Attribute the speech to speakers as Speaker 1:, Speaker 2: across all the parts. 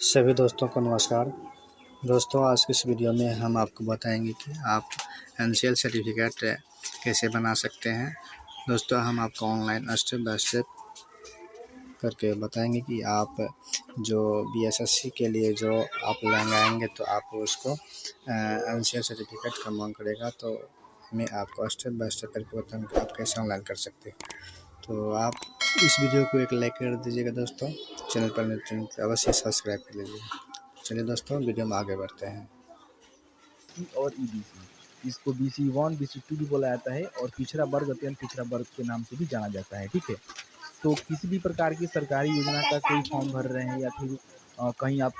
Speaker 1: सभी दोस्तों को नमस्कार। दोस्तों, आज की इस वीडियो में हम आपको बताएंगे कि आप एनसीएल सर्टिफिकेट कैसे बना सकते हैं। दोस्तों, हम आपको ऑनलाइन स्टेप बाय स्टेप करके बताएंगे कि आप जो बीएसएससी के लिए जो आप लगाएंगे तो आप उसको एनसीएल सर्टिफिकेट का मांग करेगा, तो मैं आपको स्टेप बाय स्टेप करके बताऊँगा कि आप कैसे ऑनलाइन कर सकते हैं। तो आप इस वीडियो को एक लाइक कर दीजिएगा दोस्तों। चैनल पर नए चैनल को अवश्य सब्सक्राइब कर लीजिए। चलिए दोस्तों, वीडियो में आगे बढ़ते हैं।
Speaker 2: और ईबीसी, इसको BC1 BC2 भी बोला जाता है और पिछड़ा वर्ग अत्यंत पिछड़ा वर्ग के नाम से भी जाना जाता है। ठीक है, तो किसी भी प्रकार की सरकारी योजना का कोई फॉर्म भर रहे हैं या फिर कहीं आप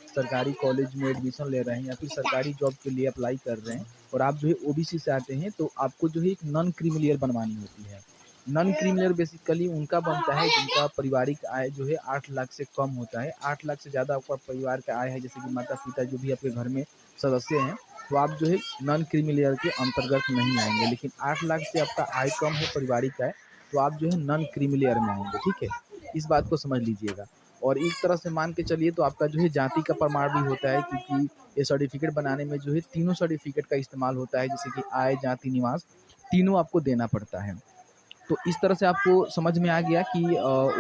Speaker 2: सरकारी कॉलेज में एडमिशन ले रहे हैं या फिर सरकारी जॉब के लिए अप्लाई कर रहे हैं और आप जो है ओबीसी से आते हैं, तो आपको जो है एक नॉन क्रीमिलियर बनवानी होती है। नॉन क्रीमिलियर बेसिकली उनका बनता है जिनका पारिवारिक आय जो है 8 लाख से कम होता है। 8 लाख से ज़्यादा आपका परिवार का आय है, जैसे कि माता पिता जो भी आपके घर में सदस्य हैं, तो आप जो है नॉन क्रीमिलियर के अंतर्गत नहीं आएंगे। लेकिन 8 लाख से आपका आय कम है, पारिवारिक आय, तो आप जो है नॉन क्रीमिलियर में आएंगे। ठीक है, इस बात को समझ लीजिएगा। और एक तरह से मान के चलिए तो आपका जो है जाति का प्रमाण भी होता है, क्योंकि ये सर्टिफिकेट बनाने में जो है तीनों सर्टिफिकेट का इस्तेमाल होता है, जैसे कि आय, जाति, निवास, तीनों आपको देना पड़ता है। तो इस तरह से आपको समझ में आ गया कि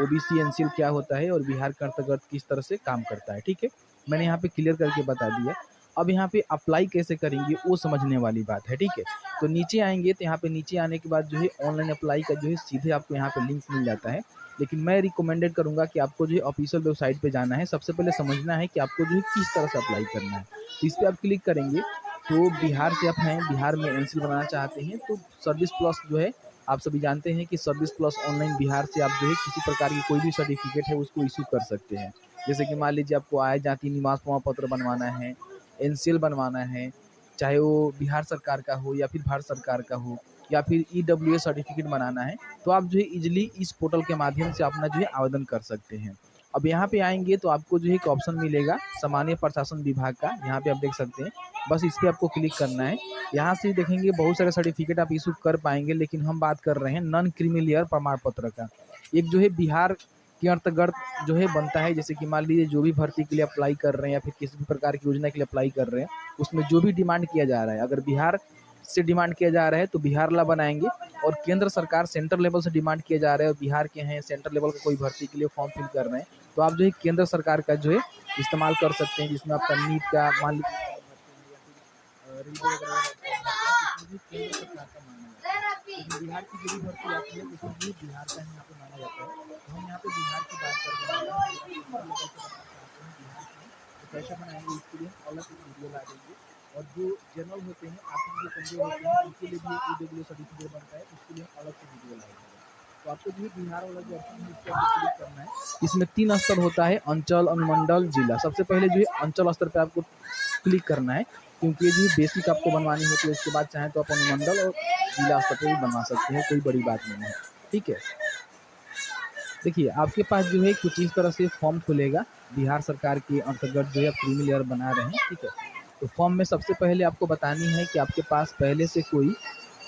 Speaker 2: ओबीसी एनसीएल क्या होता है और बिहार के अंतर्गत किस तरह से काम करता है। ठीक है, मैंने यहाँ पे क्लियर करके बता दिया। अब यहाँ पे अप्लाई कैसे करेंगे वो समझने वाली बात है। ठीक है, तो नीचे आएंगे तो यहाँ पे नीचे आने के बाद जो है ऑनलाइन अप्लाई का जो है सीधे आपको यहाँ पे लिंक मिल जाता है। लेकिन मैं रिकमेंडेड करूँगा कि आपको जो है ऑफिशियल वेबसाइट पे जाना है। सबसे पहले समझना है कि आपको जो है किस तरह से अप्लाई करना है। तो इस पर आप क्लिक करेंगे तो बिहार से आप हैं, बिहार में एनसीएल बनाना चाहते हैं, तो सर्विस प्लस जो है, आप सभी जानते हैं कि सर्विस प्लस ऑनलाइन बिहार से आप जो है किसी प्रकार की कोई भी सर्टिफिकेट है उसको इशू कर सकते हैं। जैसे कि मान लीजिए आपको आय, जाति, निवास प्रमाण पत्र बनवाना है, एनसीएल बनवाना है, चाहे वो बिहार सरकार का हो या फिर भारत सरकार का हो, या फिर ईडब्ल्यूएस सर्टिफिकेट बनाना है, तो आप जो है इजिली इस पोर्टल के माध्यम से अपना जो है आवेदन कर सकते हैं। अब यहाँ पे आएंगे तो आपको जो है एक ऑप्शन मिलेगा सामान्य प्रशासन विभाग का, यहाँ पे आप देख सकते हैं। बस इस पर आपको क्लिक करना है। यहाँ से देखेंगे बहुत सारे सर्टिफिकेट आप इशू कर पाएंगे, लेकिन हम बात कर रहे हैं नॉन क्रीमिलियर प्रमाण पत्र का। एक जो है बिहार के अंतर्गत जो है बनता है, जैसे कि मान लीजिए जो भी भर्ती के लिए अप्लाई कर रहे हैं या फिर किसी भी प्रकार की योजना के लिए अप्लाई कर रहे हैं, उसमें जो भी डिमांड किया जा रहा है, अगर बिहार से डिमांड किया जा रहा है तो बिहार ला बनाएंगे। और केंद्र सरकार सेंट्रल लेवल से डिमांड किया जा रहा है और बिहार के हैं, सेंट्रल लेवल का कोई भर्ती के लिए फॉर्म फिल कर रहे हैं, तो आप जो है केंद्र सरकार का जो है इस्तेमाल कर सकते हैं, जिसमें आपका नीट का मान लीजिए रेलवे वगैरह उसमें भी केंद्र सरकार का माना जाता है। लेकिन बिहार की जो भी भर्ती आती है उसमें भी बिहार का ही यहाँ पे माना जाता है। तो हम यहाँ पे बिहार की बात कर रहे हैं। अगर आप सेंट्रल लेवल से बनाना चाहते हैं बिहार में, तो कैसे बनाएंगे इसके लिए हम अलग एक वीडियो ला देंगे। और जो जनरल होते हैं, आर्थिक जो कमजोर होते हैं, उनके लिए भी ईडब्ल्यू सर्टिफिकेट बनता है, उसके लिए हम अलग से वीडियो लाएंगे। तो आपको जो है बिहार वाला जो ऑप्शन है इस पर आपको क्लिक करना है। इसमें 3 स्तर होता है, अंचल, अनुमंडल, जिला। सबसे पहले जो है अंचल स्तर पे आपको क्लिक करना है, क्योंकि ये जो बेसिक आपको बनवानी होती है। उसके बाद चाहे तो आप अनुमंडल और जिला स्तर पर भी बनवा सकते हैं, कोई बड़ी बात नहीं है। ठीक है, देखिए आपके पास जो है कुछ इस तरह से फॉर्म खुलेगा। बिहार सरकार के अंतर्गत जो है आप क्रीमिलियर बना रहे हैं। ठीक है, तो फॉर्म में सबसे पहले आपको बतानी है कि आपके पास पहले से कोई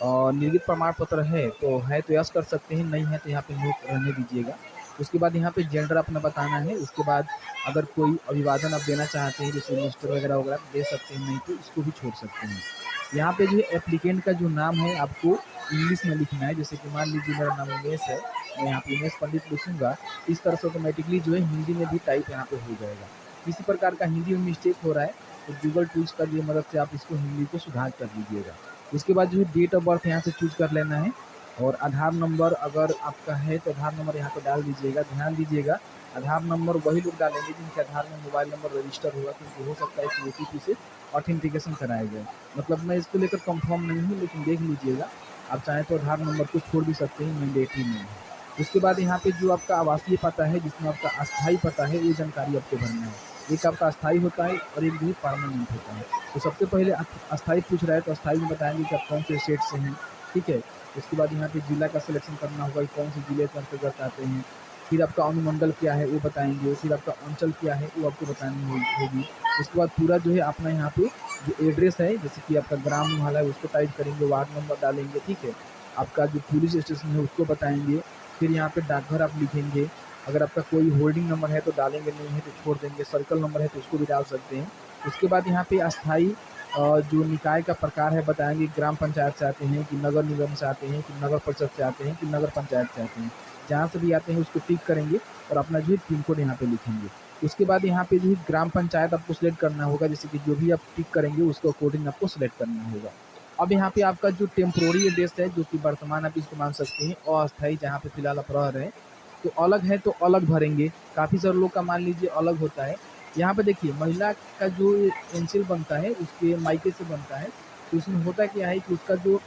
Speaker 2: निर्गत प्रमाण पत्र है, तो है तो यस कर सकते हैं, नहीं है तो यहाँ पे नो रहने दीजिएगा। उसके बाद यहाँ पे जेंडर अपना बताना है। उसके बाद अगर कोई अभिवादन आप देना चाहते हैं, जैसे मिस्टर वगैरह वगैरह दे सकते हैं, नहीं तो इसको भी छोड़ सकते हैं। यहाँ पे जो है एप्लीकेंट का जो नाम है आपको इंग्लिश में लिखना है। जैसे कि मान लीजिए मेरा नाम उमेश है, मैं यहाँ पे उमेश पंडित लिखूंगा। इस तरह से ऑटोमेटिकली जो है हिंदी में भी टाइप यहाँ पे हो जाएगा। किसी प्रकार का हिंदी में मिस्टेक हो रहा है तो गूगल टूल्स का जो मदद से आप इसको हिंदी को सुधार कर लीजिएगा। उसके बाद जो है डेट ऑफ बर्थ यहाँ से चूज कर लेना है। और आधार नंबर अगर आपका है तो आधार नंबर यहाँ पे डाल दीजिएगा। ध्यान दीजिएगा, आधार नंबर वही लोग डालेंगे जिनके आधार में मोबाइल नंबर रजिस्टर होगा, क्योंकि हो सकता है कि ओटीपी से ऑथेंटिकेशन कराया जाए। मतलब मैं इसको लेकर कंफर्म नहीं हूँ, लेकिन देख लीजिएगा। आप चाहें तो आधार नंबर को छोड़ भी सकते हैं, मैंडेटरी नहीं है। उसके बाद यहाँ पे जो आपका आवासीय पता है, जिसमें आपका अस्थायी पता है, ये जानकारी आपको भरना है। एक आपका अस्थायी होता है और एक जो है परमानेंट होता है। तो सबसे पहले अस्थायी पूछ रहा है, तो अस्थायी में बताएंगे कि आप कौन से स्टेट से हैं। ठीक है, उसके बाद यहाँ पे जिला का सिलेक्शन करना होगा कि कौन से जिले के अंतर्गत आते हैं। फिर आपका अनुमंडल क्या है वो बताएंगे। फिर आपका अंचल क्या है वो आपको बतानी होगी। उसके बाद पूरा जो है अपना यहाँ पे जो एड्रेस है, जैसे कि आपका ग्राम मोहल्ला है उसको टाइप करेंगे, वार्ड नंबर डालेंगे। ठीक है, आपका जो पुलिस स्टेशन है उसको बताएंगे। फिर यहाँ पे डाकघर आप लिखेंगे। अगर आपका कोई होल्डिंग नंबर है तो डालेंगे, नहीं है तो छोड़ देंगे। सर्कल नंबर है तो उसको भी डाल सकते हैं। उसके बाद यहाँ पे अस्थाई जो निकाय का प्रकार है बताएंगे, ग्राम पंचायत से आते हैं कि नगर निगम से आते हैं कि नगर परिषद से आते हैं कि नगर पंचायत से आते हैं। जहाँ से भी आते हैं उसको टिक करेंगे और अपना जो है पिन कोड यहाँ पे लिखेंगे। उसके बाद यहाँ पे जो है ग्राम पंचायत आपको सिलेक्ट करना होगा, जैसे कि जो भी आप टिक करेंगे उसको अकॉर्डिंग आपको सिलेक्ट करना होगा। अब यहाँ पे आपका जो टेम्पोररी एड्रेस है, जो कि वर्तमान आप इसको मान सकते हैं, अस्थायी जहाँ पे फिलहाल आप रह रहे हैं, तो अलग है तो अलग भरेंगे। काफ़ी सारे लोग का मान लीजिए अलग होता है। यहाँ पे देखिए महिला का जो एनसीएल बनता है उसके मायके से बनता है, तो उसमें होता क्या है कि उसका जो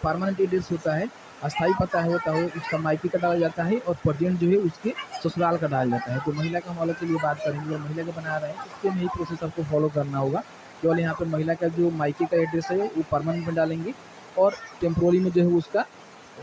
Speaker 2: परमानेंट एड्रेस होता है, अस्थायी पता होता है, उसका मायके का डाला जाता है और प्रेजेंट जो है उसके ससुराल का डाला जाता है। तो महिला का हम अलग के लिए बात करेंगे, और महिला का बना रहे हैं तो सेम यही प्रोसेस आपको फॉलो करना होगा। केवल यहाँ पर महिला का जो मायके का एड्रेस है वो परमानेंट में डालेंगे, और टेम्पोररी में जो है उसका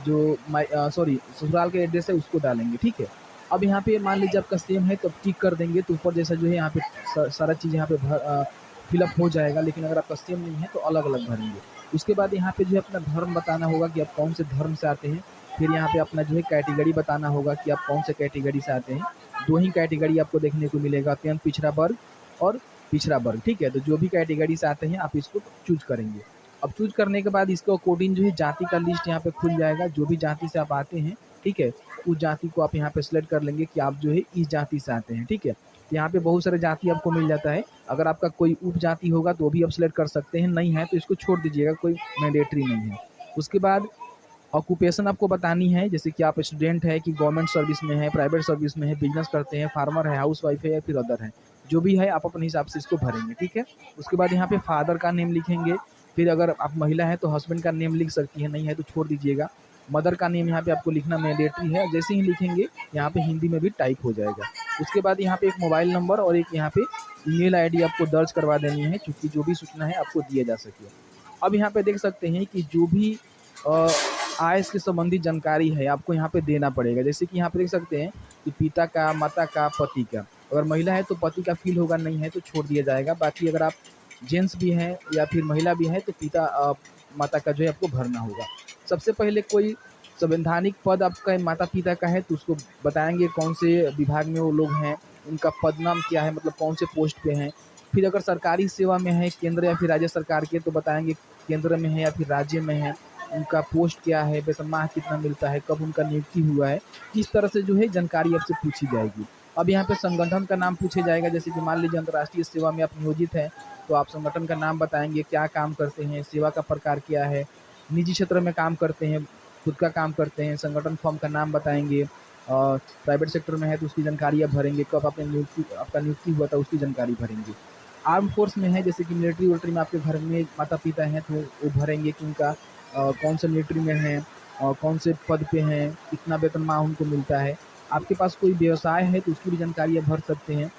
Speaker 2: जो ससुराल का एड्रेस है उसको डालेंगे, ठीक है। अब यहाँ पे मान लीजिए आपका सेम है तो टिक कर देंगे, तो ऊपर जैसा जो है यहाँ पे सारा चीज़ यहाँ पे फिलअप हो जाएगा। लेकिन अगर आपका सेम नहीं है तो अलग अलग भरेंगे। उसके बाद यहाँ पे जो है अपना धर्म बताना होगा कि आप कौन से धर्म से आते हैं। फिर यहाँ पे अपना जो है कैटेगरी बताना होगा कि आप कौन से कैटेगरी से आते हैं। दो ही कैटेगरी आपको देखने को मिलेगा, अत्यंत पिछड़ा वर्ग और पिछड़ा वर्ग, ठीक है। तो जो भी कैटेगरी से आते हैं आप इसको चूज करेंगे। अब चूज करने के बाद इसके अकॉर्डिंग जो है जाति का लिस्ट यहाँ पे खुल जाएगा। जो भी जाति से आप आते हैं, ठीक है, उस जाति को आप यहाँ पे सिलेक्ट कर लेंगे कि आप जो है इस जाति से आते हैं, ठीक है। यहाँ पे बहुत सारे जाति आपको मिल जाता है। अगर आपका कोई उप जाति होगा तो भी आप सिलेक्ट कर सकते हैं, नहीं है तो इसको छोड़ दीजिएगा, कोई मैंडेटरी नहीं है। उसके बाद ऑक्यूपेशन आपको बतानी है, जैसे कि आप स्टूडेंट है कि गवर्नमेंट सर्विस में है, प्राइवेट सर्विस में है, बिजनेस करते हैं, फार्मर है, हाउस वाइफ है या फिर अदर है। जो भी है आप अपने हिसाब से इसको भरेंगे, ठीक है। उसके बाद यहाँ पे फादर का नेम लिखेंगे। फिर अगर आप महिला है तो हस्बैंड का नेम लिख सकती है, नहीं है तो छोड़ दीजिएगा। मदर का नेम यहाँ पे आपको लिखना मैंडेटरी है, जैसे ही लिखेंगे यहाँ पे हिंदी में भी टाइप हो जाएगा। उसके बाद यहाँ पे एक मोबाइल नंबर और एक यहाँ पे ईमेल आईडी आपको दर्ज करवा देनी है, क्योंकि जो भी सूचना है आपको दिया जा सके। अब यहाँ पे देख सकते हैं कि जो भी आय से संबंधित जानकारी है आपको यहाँ पे देना पड़ेगा। जैसे कि यहाँ पे देख सकते हैं कि पिता का, माता का, पति का। अगर महिला है तो पति का फील होगा, नहीं है तो छोड़ दिया जाएगा। बाकी अगर आप जेंट्स भी हैं या फिर महिला भी है तो पिता माता का जो है आपको भरना होगा। सबसे पहले कोई संवैधानिक पद आपका माता पिता का है तो उसको बताएंगे कौन से विभाग में वो लोग हैं, उनका पद नाम क्या है, मतलब कौन से पोस्ट पे हैं। फिर अगर सरकारी सेवा में है, केंद्र या फिर राज्य सरकार के, तो बताएंगे केंद्र में है या फिर राज्य में है, उनका पोस्ट क्या है, वेतनमान कितना मिलता है, कब उनका नियुक्ति हुआ है। इस तरह से जो है जानकारी आपसे पूछी जाएगी। अब यहाँ पे संगठन का नाम पूछे जाएगा, जैसे कि मान लीजिए अंतर्राष्ट्रीय सेवा में आप नियोजित हैं तो आप संगठन का नाम बताएंगे, क्या काम करते हैं, सेवा का प्रकार क्या है। निजी क्षेत्र में काम करते हैं, खुद का काम करते हैं, संगठन फॉर्म का नाम बताएंगे। और प्राइवेट सेक्टर में है तो उसकी जानकारी आप भरेंगे, कब आपका नियुक्ति हुआ था उसकी जानकारी भरेंगे। आर्म फोर्स में है, जैसे कि मिलिट्री विलिट्री में आपके घर में माता पिता हैं तो वो भरेंगे कि उनका कौन से मिलिट्री में हैं और कौन से पद पे हैं, कितना वेतनमान उनको मिलता है। आपके पास कोई व्यवसाय है तो उसकी भी जानकारी आप भर सकते हैं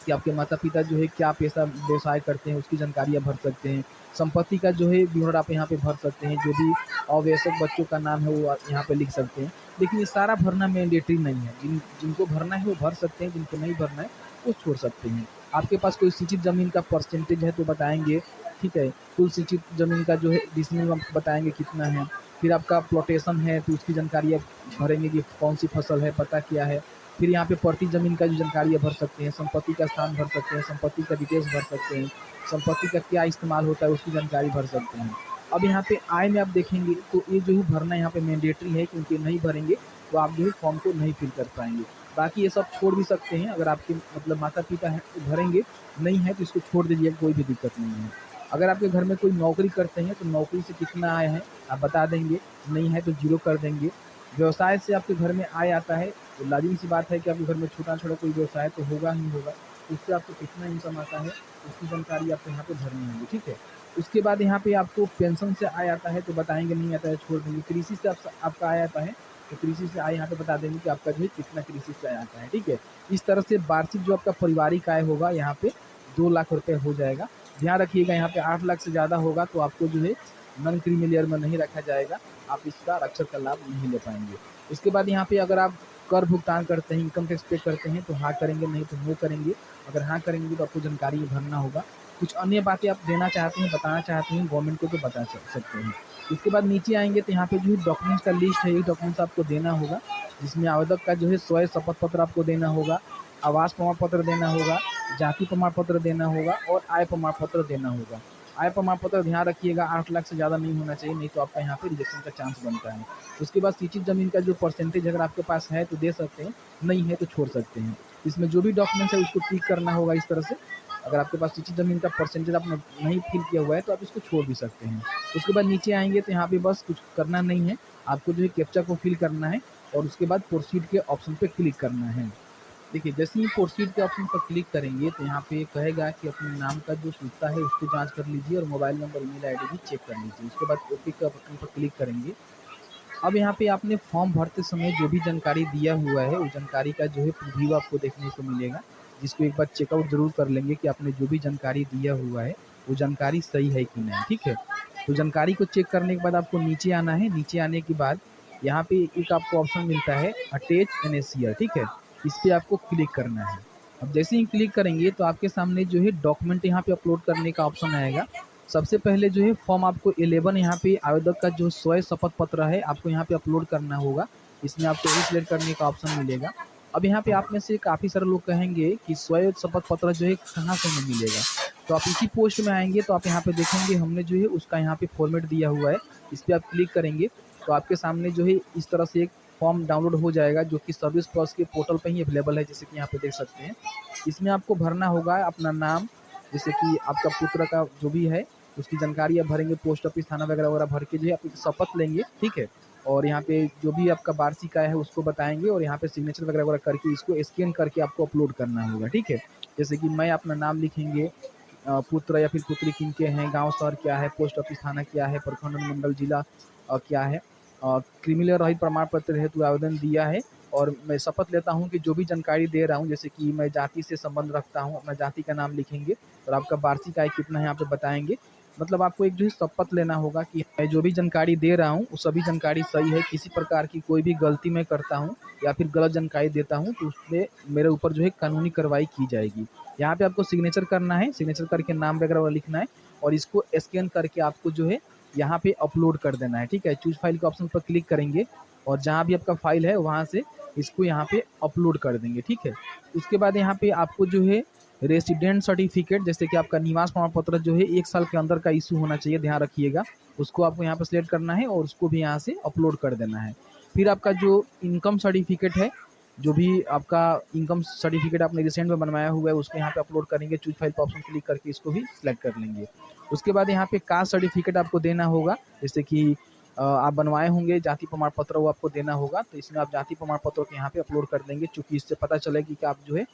Speaker 2: कि आपके माता पिता जो है क्या पैसा व्यवसाय करते हैं, उसकी जानकारी आप भर सकते हैं। संपत्ति का जो है विवरण आप यहाँ पे भर सकते हैं। जो भी अवयस्क बच्चों का नाम है वो आप यहाँ पे लिख सकते हैं। लेकिन ये सारा भरना मैंडेटरी नहीं है। जिनको भरना है वो भर सकते हैं, जिनको नहीं भरना है वो छोड़ सकते हैं। आपके पास कोई सिंचित ज़मीन का परसेंटेज है तो बताएंगे, ठीक है। कुल सिंचित ज़मीन का जो है डिसमिल में बताएंगे कितना है। फिर आपका प्लॉटेशन है तो उसकी जानकारी आप भरेंगे कि कौन सी फसल है, पता क्या है। फिर यहाँ पे प्रति ज़मीन का जो जानकारी भर सकते हैं, संपत्ति का स्थान भर सकते हैं, संपत्ति का डिटेल्स भर सकते हैं, संपत्ति का क्या इस्तेमाल होता है उसकी जानकारी भर सकते हैं। अब यहाँ पे आय में आप देखेंगे तो ये जो है भरना यहाँ पे मैंडेटरी है, क्योंकि नहीं भरेंगे तो आप जो है फॉर्म को नहीं फिल कर पाएंगे। बाकी ये सब छोड़ भी सकते हैं, अगर आपके मतलब माता पिता हैं तो भरेंगे, नहीं है तो इसको छोड़ दीजिए, कोई भी दिक्कत नहीं है। अगर आपके घर में कोई नौकरी करते हैं तो नौकरी से कितना आय है आप बता देंगे, नहीं है तो जीरो कर देंगे। व्यवसाय से आपके घर में आय आता है तो लाजिमी सी बात है कि आपके घर में छोटा छोटा कोई व्यवसाय तो होगा ही होगा, उससे आपको कितना इनकम आता है उसकी जानकारी आपको यहाँ पे भरनी होगी, ठीक है। उसके बाद यहाँ पे आपको पेंशन से आय आता है तो बताएंगे, नहीं आता है छोड़ देंगे। कृषि से आपका आय आता है तो कृषि से आय यहाँ पे बता देंगे कि आपका जो है कितना कृषि से आय आता है, ठीक है। इस तरह से वार्षिक जो आपका पारिवारिक आय होगा यहाँ पे 2 लाख रुपये हो जाएगा। ध्यान रखिएगा यहाँ पे 8 लाख से ज़्यादा होगा तो आपको जो है नॉन क्रीमिलियर में नहीं रखा जाएगा, आप इसका आरक्षण का लाभ नहीं ले पाएंगे। उसके बाद यहाँ पे अगर आप कर भुगतान करते हैं, इनकम टैक्स पे करते हैं तो हाँ करेंगे, नहीं तो नो करेंगे। अगर हाँ करेंगे तो आपको जानकारी भरना होगा। कुछ अन्य बातें आप देना चाहते हैं, बताना चाहते हैं गवर्नमेंट को, तो बता सकते हैं। इसके बाद नीचे आएंगे तो यहाँ पे जो है डॉक्यूमेंट्स का लिस्ट है, ये डॉक्यूमेंट्स आपको देना होगा, जिसमें आवेदक का जो है स्वयं शपथ पत्र आपको देना होगा, आवास प्रमाण पत्र देना होगा, जाति प्रमाण पत्र देना होगा और आय प्रमाण पत्र देना होगा। आय प्रमाण पत्र ध्यान रखिएगा 8 लाख से ज़्यादा नहीं होना चाहिए, नहीं तो आपका यहाँ पे रिजेक्शन का चांस बनता है। उसके बाद सिंचित ज़मीन का जो परसेंटेज अगर आपके पास है तो दे सकते हैं, नहीं है तो छोड़ सकते हैं। इसमें जो भी डॉक्यूमेंट्स है उसको टिक करना होगा इस तरह से। अगर आपके पास सिंचित ज़मीन का परसेंटेज आपने नहीं फिल किया हुआ है तो आप इसको छोड़ भी सकते हैं। उसके बाद नीचे आएंगे तो यहाँ पे बस कुछ करना नहीं है, आपको जो है कैप्चा को फिल करना है और उसके बाद प्रोसीड के ऑप्शन पे क्लिक करना है। देखिए जैसे ही प्रोसीड के ऑप्शन पर क्लिक करेंगे तो यहाँ पे कहेगा कि अपने नाम का जो सूचता है उसको जांच कर लीजिए और मोबाइल नंबर ईमेल आईडी भी चेक कर लीजिए। उसके बाद ओके के ऑप्शन पर क्लिक करेंगे। अब यहाँ पे आपने फॉर्म भरते समय जो भी जानकारी दिया हुआ है उस जानकारी का जो है प्रीव्यू आपको देखने को मिलेगा, जिसको एक बार चेकआउट जरूर कर लेंगे कि आपने जो भी जानकारी दिया हुआ है वो जानकारी सही है कि नहीं। ठीक है, तो जानकारी को चेक करने के बाद आपको नीचे आना है। नीचे आने के बाद यहाँ पे एक आपको ऑप्शन मिलता है अटैच एनएसीआर। ठीक है, इस पर आपको क्लिक करना है। अब जैसे ही क्लिक करेंगे तो आपके सामने जो है डॉक्यूमेंट यहाँ पे अपलोड करने का ऑप्शन आएगा। सबसे पहले जो है फॉर्म आपको 11 यहाँ पे आवेदक का जो स्वयं शपथ पत्र है आपको यहाँ पे अपलोड करना होगा। इसमें आपको सिलेक्ट करने का ऑप्शन मिलेगा। अब यहाँ पे आप में से काफ़ी सारे लोग कहेंगे कि स्वयं शपथ पत्र जो है कहाँ से हमें मिलेगा, तो आप इसी पोस्ट में आएंगे तो आप यहाँ पे देखेंगे हमने जो है उसका यहाँ पे फॉर्मेट दिया हुआ है। इस पर आप क्लिक करेंगे तो आपके सामने जो है इस तरह से एक फॉर्म डाउनलोड हो जाएगा जो कि सर्विस प्लस के पोर्टल पर ही अवेलेबल है, जैसे कि यहाँ पे देख सकते हैं। इसमें आपको भरना होगा अपना नाम, जैसे कि आपका पुत्र का जो भी है उसकी जानकारी आप भरेंगे, पोस्ट ऑफिस थाना वगैरह वगैरह भर के जो है आप शपथ लेंगे। ठीक है, और यहाँ पे जो भी आपका वार्षिक आय है उसको बताएंगे और यहाँ पे सिग्नेचर वगैरह वगैरह करके इसको स्कैन करके आपको अपलोड करना होगा। ठीक है, जैसे कि मैं अपना नाम लिखेंगे, पुत्र या फिर पुत्री किनके हैं, गांव शहर क्या है, पोस्ट ऑफिस थाना क्या है, प्रखंड मंडल जिला क्या है, क्रिमिनल रहित प्रमाण पत्र हेतु आवेदन दिया है और मैं शपथ लेता हूं कि जो भी जानकारी दे रहा हूं, जैसे कि मैं जाति से संबंध रखता हूं, अपना जाति का नाम लिखेंगे और आपका वार्षिक आय कितना है यहाँ पे बताएंगे। मतलब आपको एक जो है शपथ लेना होगा कि मैं जो भी जानकारी दे रहा हूँ वो सभी जानकारी सही है, किसी प्रकार की कोई भी गलती मैं करता हूँ या फिर गलत जानकारी देता हूँ तो उसमें मेरे ऊपर जो है कानूनी कार्रवाई की जाएगी। यहाँ पे आपको सिग्नेचर करना है, सिग्नेचर करके नाम वगैरह लिखना है और इसको स्कैन करके आपको जो है यहाँ पे अपलोड कर देना है। ठीक है, चूज फाइल के ऑप्शन पर क्लिक करेंगे और जहाँ भी आपका फाइल है वहाँ से इसको यहाँ पे अपलोड कर देंगे। ठीक है, उसके बाद यहाँ पे आपको जो है रेसिडेंट सर्टिफिकेट, जैसे कि आपका निवास प्रमाण पत्र जो है 1 साल के अंदर का इशू होना चाहिए, ध्यान रखिएगा। उसको आपको यहाँ पे सिलेक्ट करना है और उसको भी यहाँ से अपलोड कर देना है। फिर आपका जो इनकम सर्टिफिकेट है, जो भी आपका इनकम सर्टिफिकेट आपने रिसेंट में बनवाया हुआ है उसको यहाँ पे अपलोड करेंगे, चूज फाइल पर ऑप्शन क्लिक करके इसको भी सिलेक्ट कर लेंगे। उसके बाद यहाँ पे कास्ट सर्टिफिकेट आपको देना होगा, जैसे कि आप बनवाए होंगे जाति प्रमाण पत्र, वो आपको देना होगा, तो इसमें आप जाति प्रमाण पत्र को यहाँ पे अपलोड कर देंगे, चूँकि इससे पता चलेगी कि आप जो है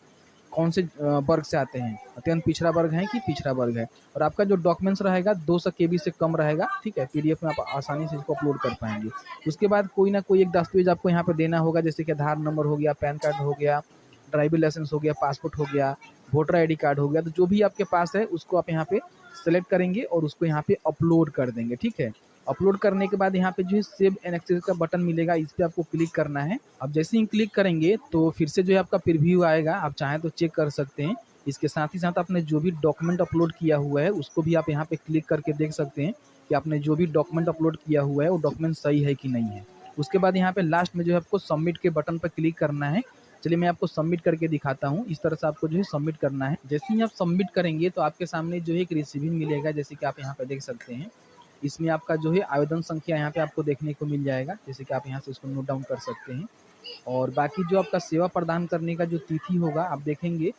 Speaker 2: कौन से वर्ग से आते हैं, अत्यंत पिछड़ा वर्ग है कि पिछड़ा वर्ग है। और आपका जो डॉक्यूमेंट्स रहेगा 200 KB से कम रहेगा। ठीक है, PDF में आप आसानी से इसको अपलोड कर पाएंगे। उसके बाद कोई ना कोई एक दस्तावेज आपको यहाँ पे देना होगा, जैसे कि आधार नंबर हो गया, पैन कार्ड हो गया, ड्राइविंग लाइसेंस हो गया, पासपोर्ट हो गया, वोटर ID कार्ड हो गया, तो जो भी आपके पास है उसको आप यहाँ पे सेलेक्ट करेंगे और उसको यहाँ पे अपलोड कर देंगे। ठीक है, अपलोड करने के बाद यहाँ पे जो है सेव एंड एक्सेस का बटन मिलेगा, इस पर आपको क्लिक करना है। अब जैसे ही क्लिक करेंगे तो फिर से जो है आपका प्रीव्यू आएगा, आप चाहें तो चेक कर सकते हैं। इसके साथ ही साथ आपने जो भी डॉक्यूमेंट अपलोड किया हुआ है उसको भी आप यहाँ पे क्लिक करके देख सकते हैं कि आपने जो भी डॉक्यूमेंट अपलोड किया हुआ है वो डॉक्यूमेंट सही है कि नहीं है। उसके बाद यहाँ पे लास्ट में जो है आपको सबमिट के बटन पर क्लिक करना है। चलिए मैं आपको सबमिट करके दिखाता हूँ। इस तरह से आपको जो है सबमिट करना है। जैसे ही आप सबमिट करेंगे तो आपके सामने जो है एक रिसीविंग मिलेगा, जैसे कि आप यहाँ पे देख सकते हैं। इसमें आपका जो है आवेदन संख्या यहाँ पे आपको देखने को मिल जाएगा, जैसे कि आप यहाँ से उसको नोट डाउन कर सकते हैं। और बाकी जो आपका सेवा प्रदान करने का जो तिथि होगा आप देखेंगे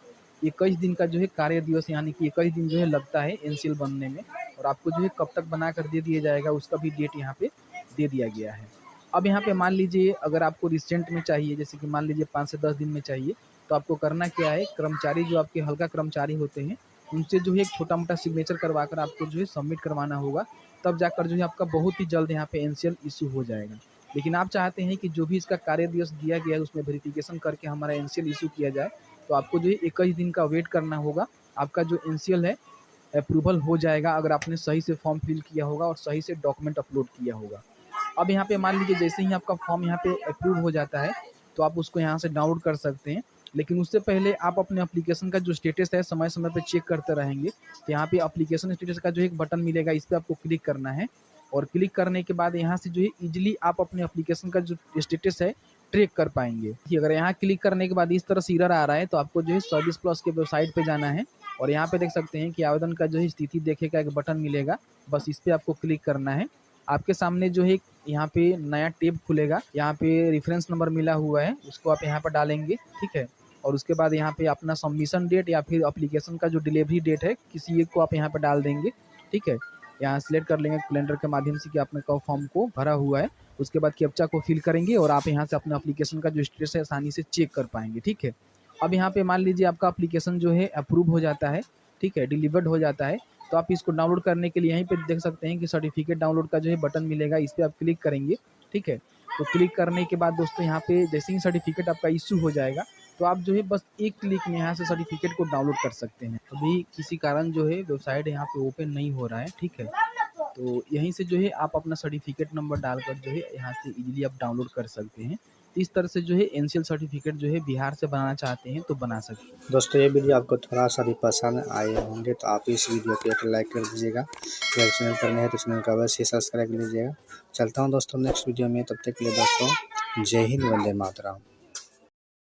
Speaker 2: 21 दिन का जो है कार्य दिवस, यानी कि 21 दिन जो है लगता है एनसीएल बनने में, और आपको जो है कब तक बना कर दे दिया जाएगा उसका भी डेट यहाँ पे दे दिया गया है। अब यहाँ पे मान लीजिए अगर आपको रिसेंट में चाहिए, जैसे कि मान लीजिए 5 से 10 दिन में चाहिए, तो आपको करना क्या है, कर्मचारी जो आपके हल्का कर्मचारी होते हैं उनसे जो है एक छोटा मोटा सिग्नेचर करवा कर आपको जो है सबमिट करवाना होगा, तब जाकर जो है आपका बहुत ही जल्द यहाँ पे एनसीएल इशू हो जाएगा। लेकिन आप चाहते हैं कि जो भी इसका कार्य दिवस दिया गया है उसमें वेरिफिकेशन करके हमारा एनसीएल इशू किया जाए, तो आपको जो है 21 दिन का वेट करना होगा। आपका जो एनसीएल है अप्रूवल हो जाएगा अगर आपने सही से फॉर्म फिल किया होगा और सही से डॉक्यूमेंट अपलोड किया होगा। अब यहाँ पे मान लीजिए जैसे ही आपका फॉर्म यहाँ पे अप्रूव हो जाता है तो आप उसको यहाँ से डाउनलोड कर सकते हैं लेकिन उससे पहले आप अपने एप्लीकेशन का जो स्टेटस है समय समय पे चेक करते रहेंगे। तो यहाँ पे एप्लीकेशन स्टेटस का जो एक बटन मिलेगा, इस पर आपको क्लिक करना है और क्लिक करने के बाद यहाँ से जो है इजीली आप अपने एप्लीकेशन का जो स्टेटस है ट्रैक कर पाएंगे। अगर यहाँ क्लिक करने के बाद इस तरह से एरर आ रहा है तो आपको जो है सर्विस प्लस के वेबसाइट पे जाना है और यहाँ पे देख सकते हैं कि आवेदन का जो है स्थिति देखे का एक बटन मिलेगा, बस इस पर आपको क्लिक करना है। आपके सामने जो है यहाँ पे नया टैब खुलेगा, यहाँ पे रेफरेंस नंबर मिला हुआ है, उसको आप यहाँ पर डालेंगे, ठीक है। और उसके बाद यहाँ पे अपना सबमिशन डेट या फिर एप्लीकेशन का जो डिलीवरी डेट है किसी एक को आप यहाँ पे डाल देंगे, ठीक है। यहाँ सिलेक्ट कर लेंगे कैलेंडर के माध्यम से कि आपने कब फॉर्म को भरा हुआ है। उसके बाद कैप्चा को फिल करेंगे और आप यहाँ से अपने एप्लीकेशन का जो स्टेटस है आसानी से चेक कर पाएंगे, ठीक है। अब यहाँ पे मान लीजिए आपका एप्लीकेशन जो है अप्रूव हो जाता है, ठीक है, डिलीवर्ड हो जाता है, तो आप इसको डाउनलोड करने के लिए यहीं पे देख सकते हैं कि सर्टिफिकेट डाउनलोड का जो है बटन मिलेगा, इस पर आप क्लिक करेंगे, ठीक है। तो क्लिक करने के बाद दोस्तों यहाँ पे जैसे ही सर्टिफिकेट आपका इशू हो जाएगा तो आप जो है बस एक क्लिक में यहाँ से सर्टिफिकेट को डाउनलोड कर सकते हैं। अभी किसी कारण जो है वेबसाइट यहाँ पे ओपन नहीं हो रहा है, ठीक है। तो यहीं से जो है आप अपना सर्टिफिकेट नंबर डालकर जो है यहाँ से इजीली आप डाउनलोड कर सकते हैं। तो इस तरह से जो है एनसीएल सर्टिफिकेट जो है बिहार से बनाना चाहते हैं तो बना सकते हैं।
Speaker 1: दोस्तों ये वीडियो आपको थोड़ा सा भी पसंद आए होंगे तो आप इस वीडियो पे एक लाइक कर दीजिएगा। अगर चैनल पर नहीं है तो चैनल का अवश्य सब्सक्राइब कर लीजिएगा। चलता हूँ दोस्तों नेक्स्ट वीडियो में, तब तक के लिए दोस्तों जय हिंद, वंदे मातरम।